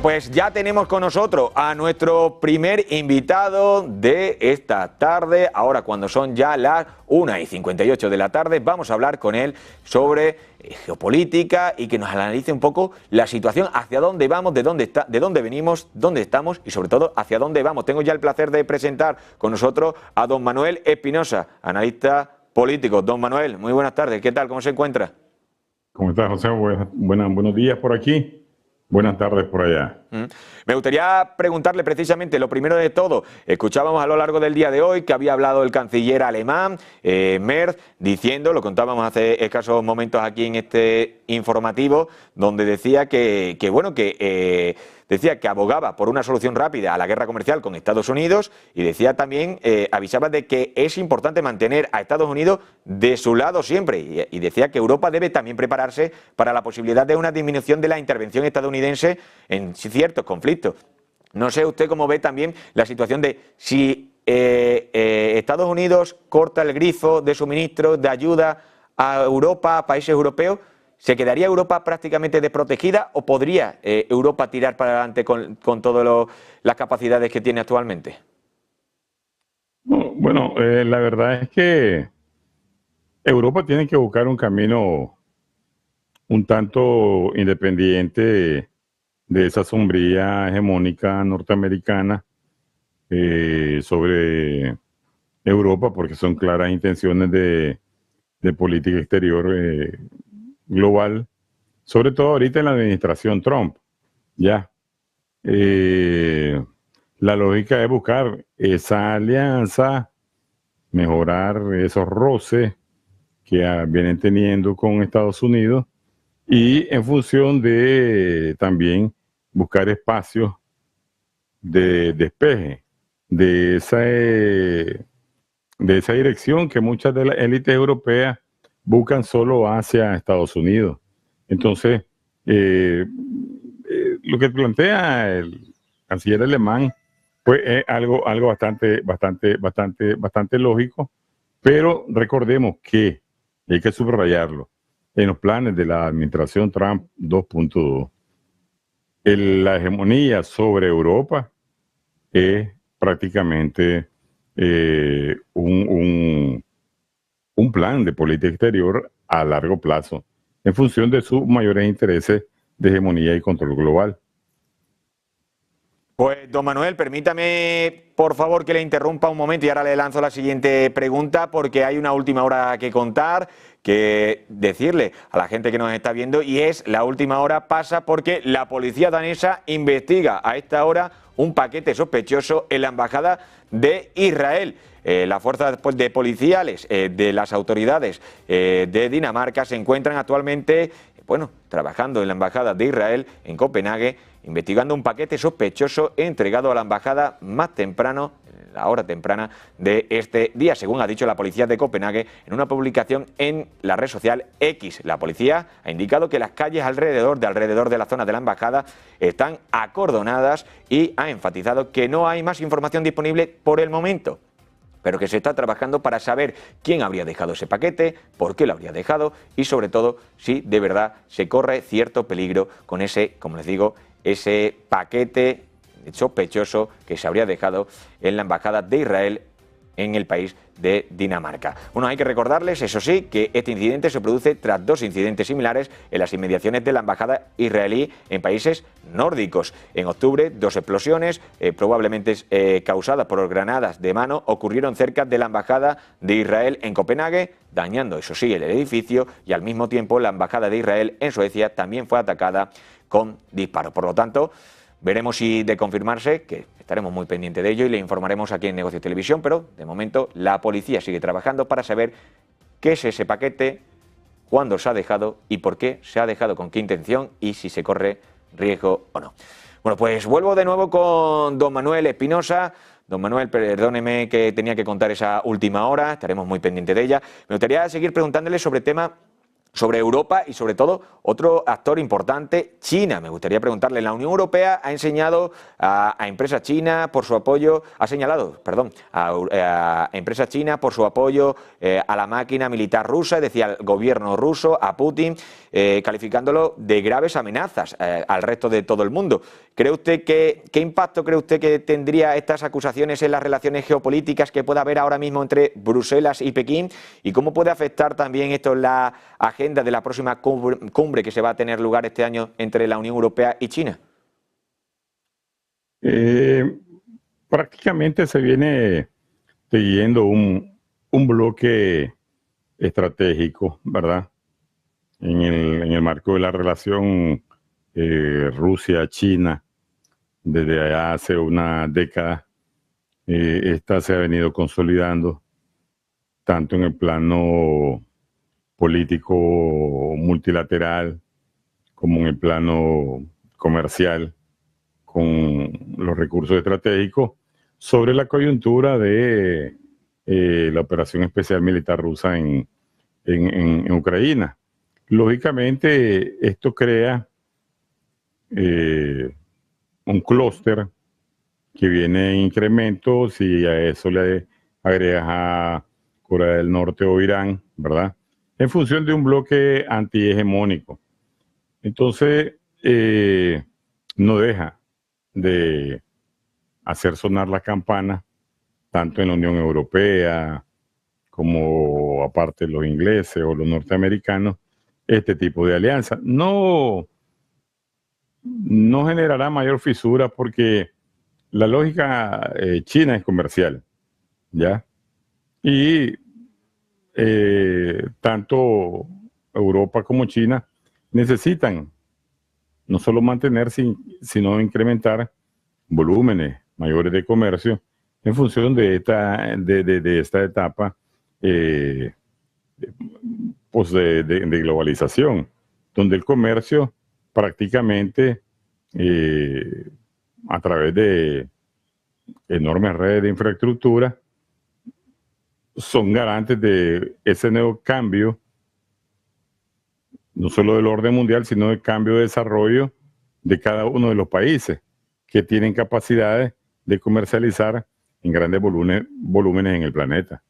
pues ya tenemos con nosotros a nuestro primer invitado de esta tarde. Ahora, cuando son ya las 1:58 de la tarde, vamos a hablar con él sobre geopolítica y que nos analice un poco la situación, hacia dónde vamos, de dónde venimos, dónde estamos y sobre todo hacia dónde vamos. Tengo ya el placer de presentar con nosotros a don Manuel Espinosa, analista político. Don Manuel, muy buenas tardes. ¿Qué tal? ¿Cómo se encuentra? ¿Cómo estás, José? Buenos días por aquí, buenas tardes por allá. Me gustaría preguntarle precisamente, lo primero de todo, escuchábamos a lo largo del día de hoy que había hablado el canciller alemán, Merz, diciendo, lo contábamos hace escasos momentos aquí en este informativo, donde decía decía que abogaba por una solución rápida a la guerra comercial con Estados Unidos y decía también, avisaba de que es importante mantener a Estados Unidos de su lado siempre y decía que Europa debe también prepararse para la posibilidad de una disminución de la intervención estadounidense en ciertos conflictos. No sé usted cómo ve también la situación de si Estados Unidos corta el grifo de suministro, de ayuda a Europa, a países europeos, ¿se quedaría Europa prácticamente desprotegida o podría Europa tirar para adelante con todas las capacidades que tiene actualmente? Bueno, la verdad es que Europa tiene que buscar un camino un tanto independiente de esa sombría hegemónica norteamericana sobre Europa, porque son claras intenciones de política exterior global, sobre todo ahorita en la administración Trump. Ya. La lógica es buscar esa alianza, mejorar esos roces que vienen teniendo con Estados Unidos y en función de también buscar espacios de despeje de esa dirección que muchas de las élites europeas buscan solo hacia Estados Unidos. Entonces, lo que plantea el canciller alemán pues es algo bastante lógico, pero recordemos que hay que subrayarlo. En los planes de la administración Trump 2.2, la hegemonía sobre Europa es prácticamente un plan de política exterior a largo plazo, en función de sus mayores intereses de hegemonía y control global. Pues, don Manuel, permítame, por favor, que le interrumpa un momento y ahora le lanzo la siguiente pregunta porque hay una última hora que contar, que decirle a la gente que nos está viendo, y es la última hora pasa porque la policía danesa investiga a esta hora un paquete sospechoso en la embajada de Israel. Las fuerzas de policiales de las autoridades de Dinamarca se encuentran actualmente trabajando en la embajada de Israel en Copenhague, investigando un paquete sospechoso entregado a la embajada más temprano, la hora temprana de este día, según ha dicho la policía de Copenhague en una publicación en la red social X. La policía ha indicado que las calles alrededor de la zona de la embajada están acordonadas y ha enfatizado que no hay más información disponible por el momento, pero que se está trabajando para saber quién habría dejado ese paquete, por qué lo habría dejado y sobre todo si de verdad se corre cierto peligro con ese, como les digo, ese paquete sospechoso que se habría dejado en la embajada de Israel en el país de Dinamarca. Bueno, hay que recordarles, eso sí, que este incidente se produce tras dos incidentes similares en las inmediaciones de la embajada israelí en países nórdicos. En octubre, dos explosiones, probablemente causadas por granadas de mano, ocurrieron cerca de la embajada de Israel en Copenhague, dañando, eso sí, el edificio, y al mismo tiempo la embajada de Israel en Suecia también fue atacada con disparos. Por lo tanto, veremos si de confirmarse, que estaremos muy pendientes de ello y le informaremos aquí en Negocios Televisión, pero de momento la policía sigue trabajando para saber qué es ese paquete, cuándo se ha dejado y por qué se ha dejado, con qué intención y si se corre riesgo o no. Bueno, pues vuelvo de nuevo con don Manuel Espinosa. Don Manuel, perdóneme que tenía que contar esa última hora, estaremos muy pendientes de ella. Me gustaría seguir preguntándole sobre el tema sobre Europa y sobre todo otro actor importante, China. Me gustaría preguntarle, la Unión Europea ha enseñado a empresas chinas por su apoyo, ha señalado, perdón, a empresas chinas por su apoyo a la máquina militar rusa, es decir, al gobierno ruso, a Putin, calificándolo de graves amenazas al resto de todo el mundo. ¿Cree usted qué impacto cree usted que tendría estas acusaciones en las relaciones geopolíticas que pueda haber ahora mismo entre Bruselas y Pekín? ¿Y cómo puede afectar también esto en la agenda de la próxima cumbre que se va a tener lugar este año entre la Unión Europea y China? Prácticamente se viene siguiendo un bloque estratégico, ¿verdad? En el marco de la relación Rusia-China desde hace una década. Esta se ha venido consolidando tanto en el plano político multilateral como en el plano comercial con los recursos estratégicos sobre la coyuntura de la operación especial militar rusa en Ucrania. Lógicamente, esto crea un clúster que viene en incremento. Si a eso le agregas a Corea del Norte o Irán, ¿verdad? En función de un bloque antihegemónico. Entonces, no deja de hacer sonar la campana, tanto en la Unión Europea como aparte los ingleses o los norteamericanos, este tipo de alianza. No generará mayor fisura porque la lógica china es comercial, ¿ya? Y tanto Europa como China necesitan no solo mantener, sino incrementar volúmenes mayores de comercio en función de esta etapa pues de globalización, donde el comercio prácticamente a través de enormes redes de infraestructura son garantes de ese nuevo cambio, no solo del orden mundial, sino del cambio de desarrollo de cada uno de los países que tienen capacidades de comercializar en grandes volúmenes en el planeta.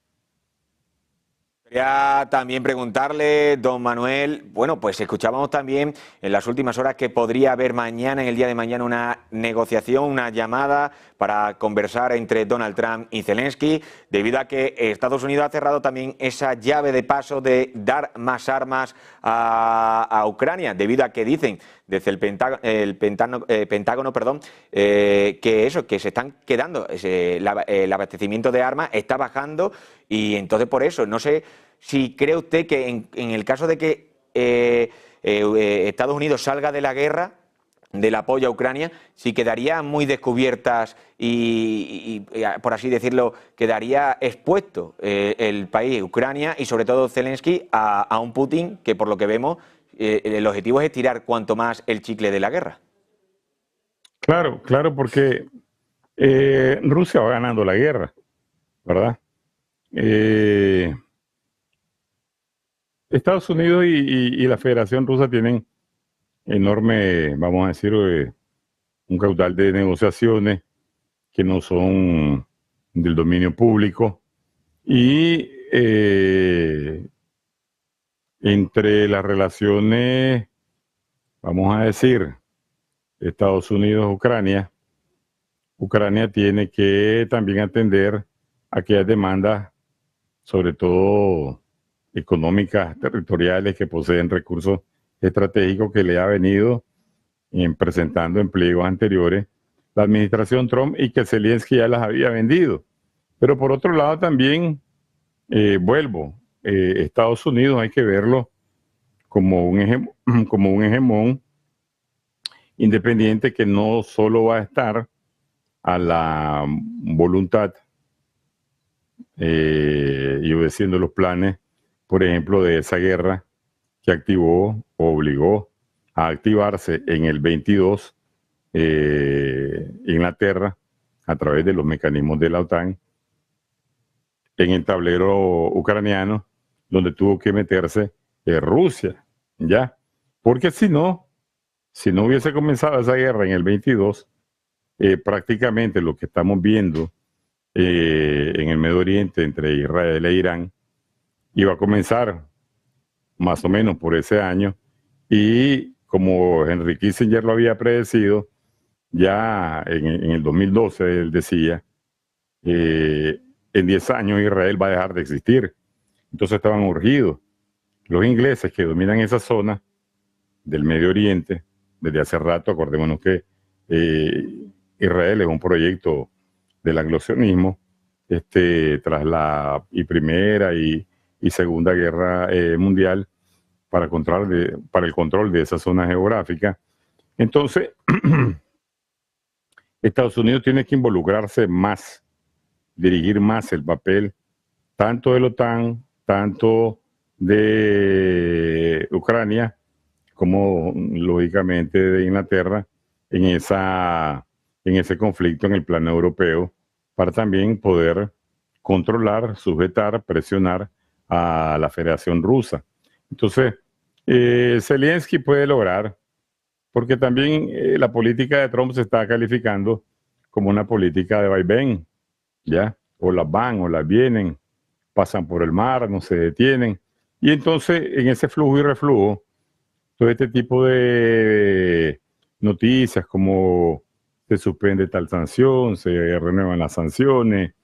Quería también preguntarle, don Manuel, bueno, pues escuchábamos también en las últimas horas que podría haber mañana, en el día de mañana, una negociación, una llamada para conversar entre Donald Trump y Zelensky, debido a que Estados Unidos ha cerrado también esa llave de paso de dar más armas a Ucrania, debido a que dicen desde el Pentágono, que se están quedando, el abastecimiento de armas está bajando y entonces por eso, no sé si cree usted que en el caso de que Estados Unidos salga de la guerra, del apoyo a Ucrania, si quedaría muy descubiertas y, por así decirlo, quedaría expuesto el país, Ucrania y sobre todo Zelensky a un Putin que por lo que vemos el objetivo es estirar cuanto más el chicle de la guerra. Claro, porque Rusia va ganando la guerra, ¿verdad? Estados Unidos y la Federación Rusa tienen enorme, vamos a decir, un caudal de negociaciones que no son del dominio público y entre las relaciones, vamos a decir, Estados Unidos-Ucrania, Ucrania tiene que también atender aquellas demandas, sobre todo económicas, territoriales, que poseen recursos estratégicos que le ha venido presentando en pliegos anteriores la administración Trump y que Zelensky ya las había vendido. Pero por otro lado también, Estados Unidos hay que verlo como un hegemón independiente que no solo va a estar a la voluntad y obedeciendo los planes, por ejemplo, de esa guerra que activó o obligó a activarse en el 22 Inglaterra a través de los mecanismos de la OTAN en el tablero ucraniano, donde tuvo que meterse Rusia ¿ya? Porque si no hubiese comenzado esa guerra en el 22, prácticamente lo que estamos viendo en el Medio Oriente entre Israel e Irán iba a comenzar más o menos por ese año, y como Henry Kissinger lo había predecido, ya en el 2012 él decía, en 10 años Israel va a dejar de existir. Entonces estaban urgidos. Los ingleses que dominan esa zona del Medio Oriente desde hace rato, acordémonos que Israel es un proyecto del anglosionismo, tras la Primera y Segunda Guerra Mundial, para el control de esa zona geográfica. Entonces, Estados Unidos tiene que involucrarse más, dirigir más el papel, tanto de la OTAN, tanto de Ucrania, como lógicamente de Inglaterra, en ese conflicto en el plano europeo, para también poder controlar, sujetar, presionar a la Federación Rusa. Entonces, Zelensky puede lograr, porque también la política de Trump se está calificando como una política de vaivén, ¿ya? O las van o las vienen, pasan por el mar, no se detienen. Y entonces, en ese flujo y reflujo, todo este tipo de noticias como se suspende tal sanción, se renuevan las sanciones,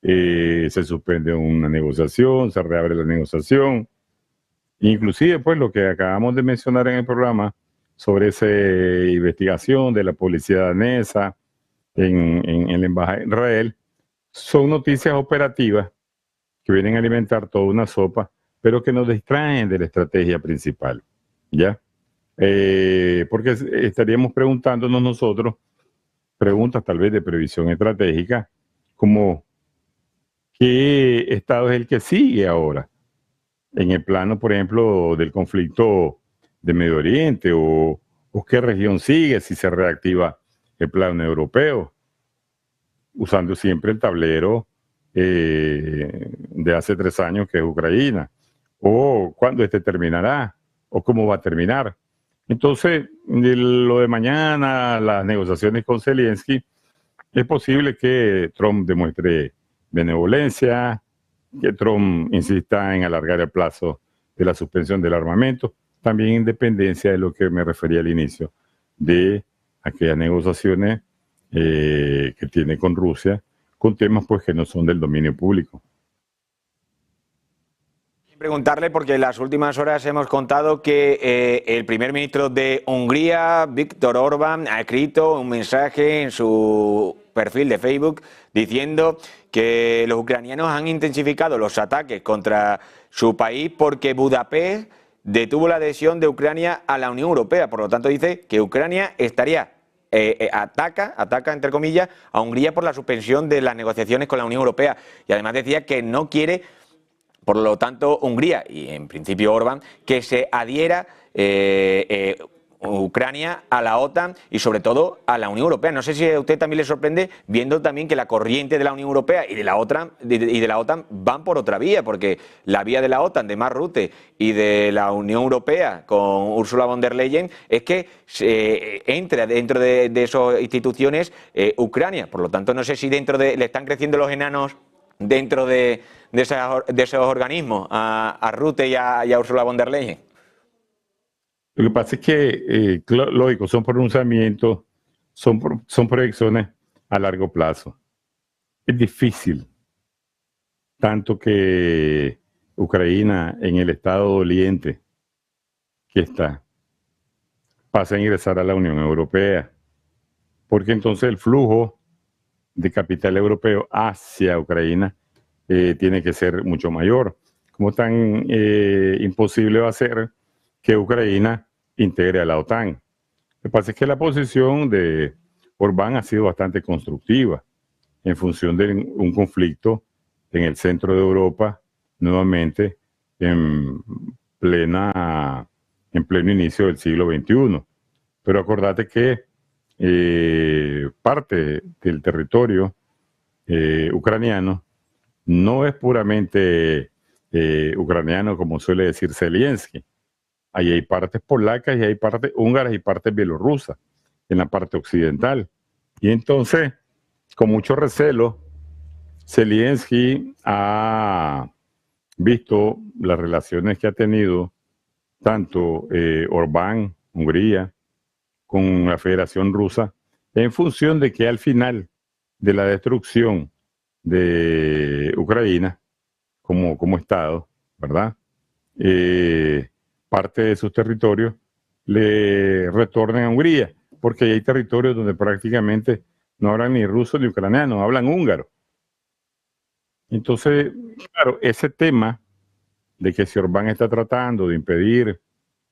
se suspende una negociación, se reabre la negociación. Inclusive, pues, lo que acabamos de mencionar en el programa sobre esa investigación de la policía danesa en la Embajada de Israel, son noticias operativas que vienen a alimentar toda una sopa, pero que nos distraen de la estrategia principal, ¿ya? Porque estaríamos preguntándonos nosotros preguntas tal vez de previsión estratégica, como ¿qué estado es el que sigue ahora? En el plano, por ejemplo, del conflicto de Medio Oriente, o qué región sigue si se reactiva el plano europeo, usando siempre el tablero de hace 3 años, que es Ucrania, o cuándo terminará, o cómo va a terminar. Entonces, lo de mañana, las negociaciones con Zelensky, es posible que Trump demuestre benevolencia, que Trump insista en alargar el plazo de la suspensión del armamento, también en dependencia de lo que me refería al inicio, de aquellas negociaciones que tiene con Rusia, con temas pues que no son del dominio público. Preguntarle, porque en las últimas horas hemos contado que el primer ministro de Hungría, Viktor Orbán, ha escrito un mensaje en su perfil de Facebook diciendo que los ucranianos han intensificado los ataques contra su país porque Budapest detuvo la adhesión de Ucrania a la Unión Europea. Por lo tanto, dice que Ucrania estaría ataca entre comillas a Hungría por la suspensión de las negociaciones con la Unión Europea, y además decía que no quiere, por lo tanto, Hungría y en principio Orbán, que se adhiera Ucrania a la OTAN y sobre todo a la Unión Europea. No sé si a usted también le sorprende, viendo también que la corriente de la Unión Europea y de la OTAN van por otra vía, porque la vía de la OTAN, de Mark Rutte, y de la Unión Europea con Ursula von der Leyen, es que entre dentro de esas instituciones Ucrania. Por lo tanto, no sé si le están creciendo los enanos dentro de esos organismos a Rutte y a Ursula von der Leyen. Lo que pasa es que, lógico, son pronunciamientos, son proyecciones a largo plazo. Es difícil, tanto que Ucrania, en el estado doliente que está, pase a ingresar a la Unión Europea, porque entonces el flujo de capital europeo hacia Ucrania tiene que ser mucho mayor. ¿Cómo tan imposible va a ser que Ucrania integre a la OTAN? Lo que pasa es que la posición de Orbán ha sido bastante constructiva en función de un conflicto en el centro de Europa, nuevamente en pleno inicio del siglo XXI. Pero acordate que parte del territorio ucraniano no es puramente ucraniano, como suele decir Zelensky. ahí hay partes polacas y hay partes húngaras y partes bielorrusas en la parte occidental. Y entonces, con mucho recelo, Zelensky ha visto las relaciones que ha tenido tanto Orbán, Hungría, con la Federación Rusa, en función de que al final de la destrucción de Ucrania como Estado, ¿verdad? Parte de sus territorios le retornen a Hungría, porque hay territorios donde prácticamente no hablan ni ruso ni ucraniano, hablan húngaro. Entonces, claro, ese tema de que si Orbán está tratando de impedir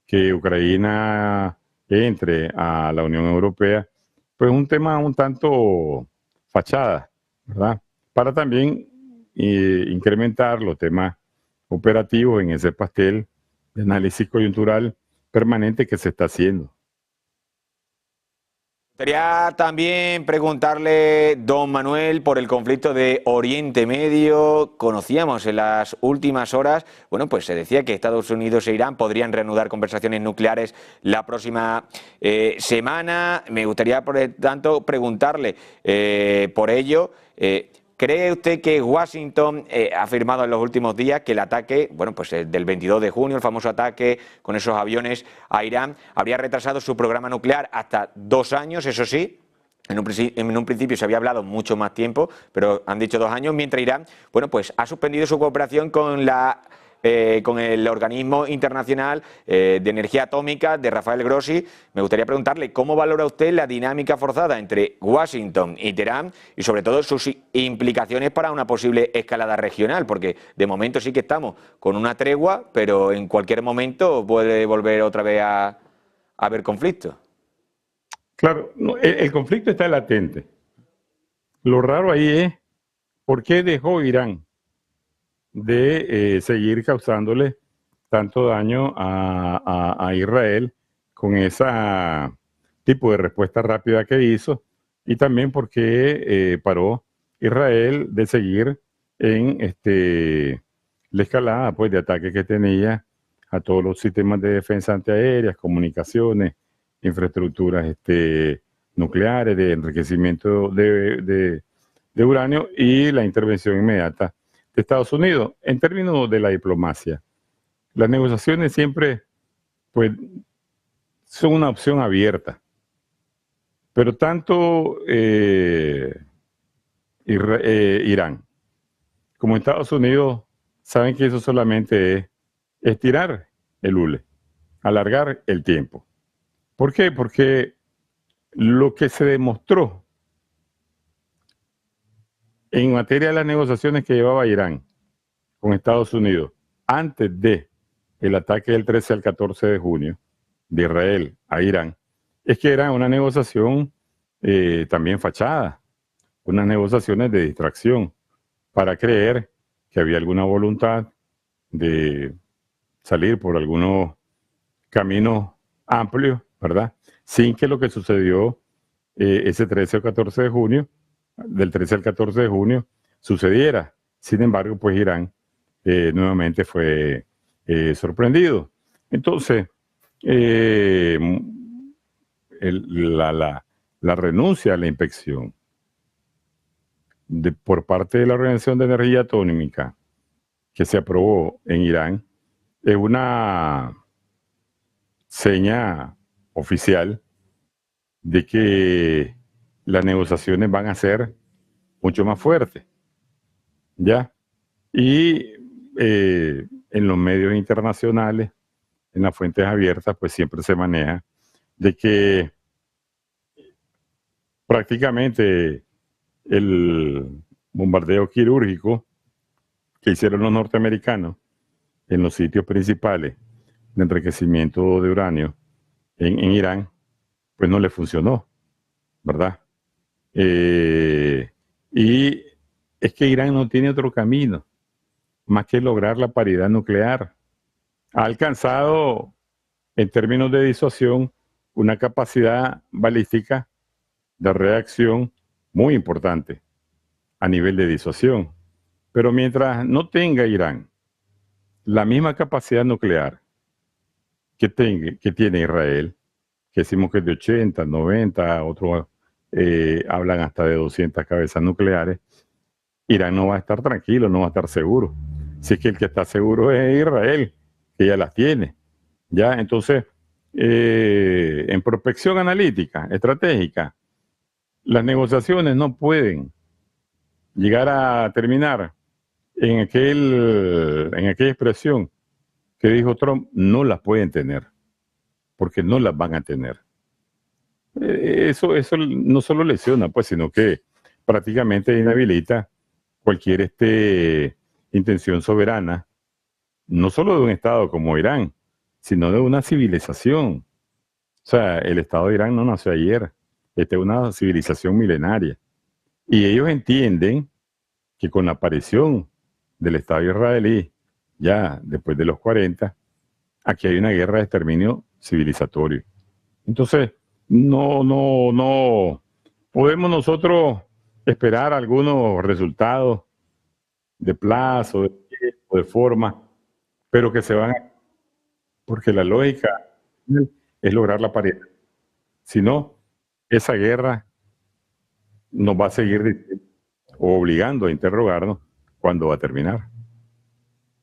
que Ucrania entre a la Unión Europea, pues es un tema un tanto fachada, ¿verdad? Para también incrementar los temas operativos en ese pastel de análisis coyuntural permanente que se está haciendo. Quería también preguntarle, don Manuel, por el conflicto de Oriente Medio. Conocíamos en las últimas horas, bueno, pues se decía que Estados Unidos e Irán podrían reanudar conversaciones nucleares la próxima semana. Me gustaría, por tanto, preguntarle por ello. ¿Cree usted que Washington ha afirmado en los últimos días que el ataque, bueno, pues del 22 de junio, el famoso ataque con esos aviones a Irán, habría retrasado su programa nuclear hasta 2 años, eso sí? En un principio se había hablado mucho más tiempo, pero han dicho 2 años, mientras Irán, bueno, pues ha suspendido su cooperación con el Organismo Internacional de Energía Atómica de Rafael Grossi. Me gustaría preguntarle cómo valora usted la dinámica forzada entre Washington y Teherán y sobre todo sus implicaciones para una posible escalada regional, porque de momento sí que estamos con una tregua, pero en cualquier momento puede volver otra vez a haber conflicto. Claro, no, el conflicto está latente. Lo raro ahí es por qué dejó Irán de seguir causándole tanto daño a Israel con ese tipo de respuesta rápida que hizo, y también porque paró Israel de seguir en la escalada pues, de ataques que tenía a todos los sistemas de defensa antiaéreas, comunicaciones, infraestructuras nucleares, de enriquecimiento de uranio y la intervención inmediata de Estados Unidos. En términos de la diplomacia, las negociaciones siempre pues, son una opción abierta, pero tanto Irán como Estados Unidos saben que eso solamente es estirar el hule, alargar el tiempo. ¿Por qué? Porque lo que se demostró en materia de las negociaciones que llevaba Irán con Estados Unidos antes de el ataque del 13 al 14 de junio de Israel a Irán, es que era una negociación también fachada, unas negociaciones de distracción para creer que había alguna voluntad de salir por algunos caminos amplios, ¿verdad? Sin que lo que sucedió ese 13 o 14 de junio, del 13 al 14 de junio, sucediera. Sin embargo, pues Irán nuevamente fue sorprendido. Entonces, la renuncia a la inspección por parte de la Organización de Energía Atómica que se aprobó en Irán es una seña oficial de que las negociaciones van a ser mucho más fuertes, ¿ya? Y en los medios internacionales, en las fuentes abiertas, pues siempre se maneja de que prácticamente el bombardeo quirúrgico que hicieron los norteamericanos en los sitios principales de enriquecimiento de uranio en Irán, pues no le funcionó, ¿verdad? Y es que Irán no tiene otro camino más que lograr la paridad nuclear. Ha alcanzado, en términos de disuasión, una capacidad balística de reacción muy importante a nivel de disuasión. Pero mientras no tenga Irán la misma capacidad nuclear que tiene Israel, que decimos que es de 80, 90, otros hablan hasta de 200 cabezas nucleares, Irán no va a estar tranquilo, no va a estar seguro. Si es que el que está seguro es Israel, que ya las tiene. ¿Ya? Entonces, en prospección analítica, estratégica, las negociaciones no pueden llegar a terminar en aquella expresión que dijo Trump, no las pueden tener, porque no las van a tener. Eso no solo lesiona, pues, sino que prácticamente inhabilita cualquier intención soberana, no solo de un Estado como Irán, sino de una civilización. O sea, el Estado de Irán no nació ayer, esta es una civilización milenaria. Y ellos entienden que con la aparición del Estado israelí, ya después de los 40, aquí hay una guerra de exterminio civilizatorio. Entonces, no podemos nosotros esperar algunos resultados de plazo, de tiempo, de forma, pero que se van a... Porque la lógica es lograr la paridad. Si no, esa guerra nos va a seguir diciendo, o obligando a interrogarnos cuándo va a terminar.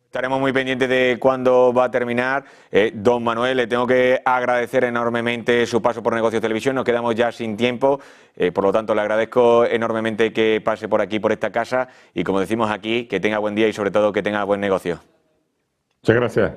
Estaremos muy pendientes de cuándo va a terminar. Don Manuel, le tengo que agradecer enormemente su paso por Negocios Televisión. Nos quedamos ya sin tiempo. Por lo tanto, le agradezco enormemente que pase por aquí, por esta casa. Y como decimos aquí, que tenga buen día y sobre todo que tenga buen negocio. Muchas gracias.